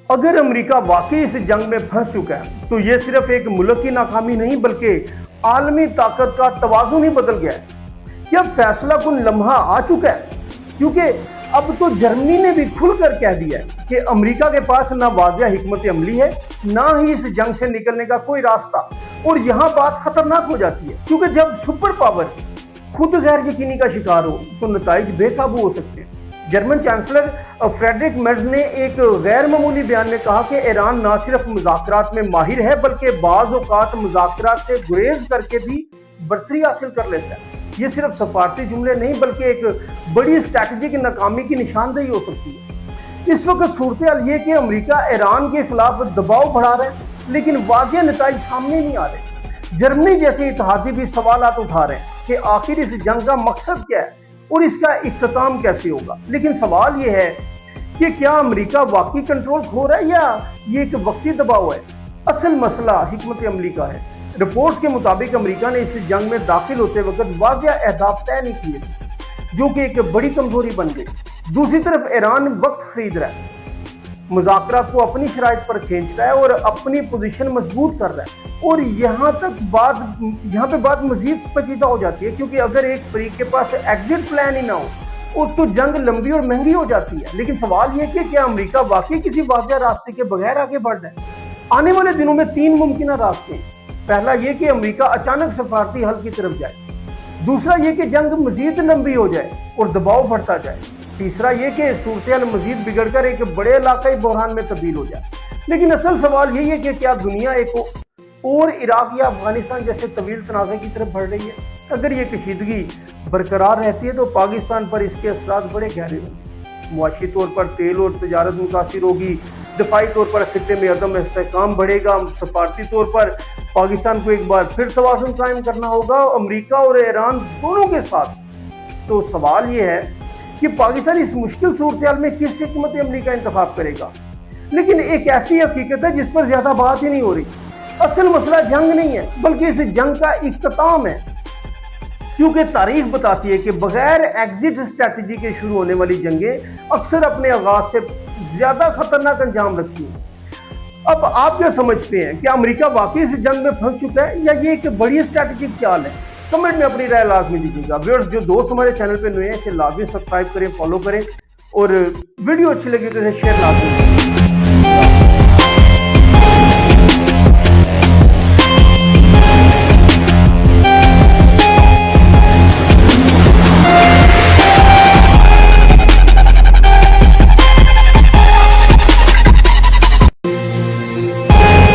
अगर अमेरिका वाकई इस जंग में फंस चुका है तो ये सिर्फ एक मुल्क की नाकामी नहीं बल्कि आलमी ताकत का तवाज़ुन ही बदल गया है। यह फैसला कुन लम्हा आ चुका है क्योंकि अब तो जर्मनी ने भी खुलकर कह दिया है कि अमेरिका के पास ना वाज़िया हिकमत अमली है ना ही इस जंग से निकलने का कोई रास्ता। और यहाँ बात खतरनाक हो जाती है क्योंकि जब सुपर पावर खुद गैर यकीनी का शिकार हो तो नताइज बेकाबू हो सकते हैं। जर्मन चांसलर फ्रेडरिक मेर्ज ने एक गैर मामूली बयान में कहा कि ईरान न सिर्फ मुज़ाकरात में माहिर है बल्कि बाज़ औक़ात मुज़ाकरात से गुरेज करके भी बढ़तरी हासिल कर लेता है। ये सिर्फ सफारती जुमले नहीं बल्कि एक बड़ी स्ट्रैटेजिक नाकामी की निशानदेही हो सकती है। इस वक्त सूरत हाल ये कि अमेरिका ईरान के खिलाफ दबाव बढ़ा रहा है लेकिन वाज़ेह नताइज सामने नहीं आ रहे। जर्मनी जैसे इत्तेहादी भी सवालात उठा रहे हैं कि आखिर इस जंग का मकसद क्या है और इसका इख्तिताम कैसे होगा। लेकिन सवाल ये है कि क्या अमेरिका वाकई कंट्रोल खो रहा है या ये एक वक्ती दबाव है। असल मसला हिकमत अमली का है। रिपोर्ट्स के मुताबिक अमेरिका ने इस जंग में दाखिल होते वक्त वाज़िया अहदाफ तय नहीं किए थे जो कि एक बड़ी कमजोरी बन गई। दूसरी तरफ ईरान वक्त खरीद रहा है, मुज़ाकरात को अपनी शराइत पर खींच रहा है और अपनी पोजीशन मजबूत कर रहा है। और यहाँ पे बात मजीद पेचीदा हो जाती है क्योंकि अगर एक फरीक के पास एग्जिट प्लान ही ना हो तो जंग लंबी और महंगी हो जाती है। लेकिन सवाल ये कि क्या अमेरिका वाकई किसी वाज़िया रास्ते के बगैर आगे बढ़ रहा है। आने वाले दिनों में 3 मुमकिन रास्ते हैं। पहला ये कि अमेरिका अचानक सफारती हल की तरफ जाए, दूसरा ये कि जंग मजीद लंबी हो जाए और दबाव बढ़ता जाए, तीसरा ये कि सूरत मजीद बिगड़कर एक बड़े इलाकाई बहरान में तब्दील हो जाए। लेकिन असल सवाल यही है कि क्या दुनिया एक और इराक या अफगानिस्तान जैसे तवील तनाज़े की तरफ बढ़ रही है। अगर ये कशीदगी बरकरार रहती है तो पाकिस्तान पर इसके असरात बड़े गहरे होंगे। मुआशी तौर पर तेल और तजारत मुतासिर होगी, दफाई तौर पर खित्ते में अदम इस्तेहकाम बढ़ेगा, सफारती तौर पर पाकिस्तान को एक बार फिर तवाज़ुन कायम करना होगा अमेरिका और ईरान दोनों के साथ। तो सवाल ये है कि पाकिस्तान इस मुश्किल सूरत हाल में किस हिकमत अमली का इंतखाब करेगा। लेकिन एक ऐसी हकीकत है जिस पर ज्यादा बात ही नहीं हो रही। असल मसला जंग नहीं है बल्कि इस जंग का इख्तिताम है क्योंकि तारीख बताती है कि बगैर एग्जिट स्ट्रैटेजी के शुरू होने वाली जंगें अक्सर अपने आगाज से ज्यादा खतरनाक अंजाम रखती हैं। अब आप क्या समझते हैं, क्या अमेरिका वाकई इस जंग में फंस चुका है या ये एक बड़ी स्ट्रैटेजिक चाल है। कमेंट में अपनी राय लाजमी दीजिएगा। व्यूअर्स जो दोस्त हमारे चैनल पे नए हैं इसे लाजमी सब्सक्राइब करें, फॉलो करें और वीडियो अच्छी लगी तो इसे शेयर लाजमी।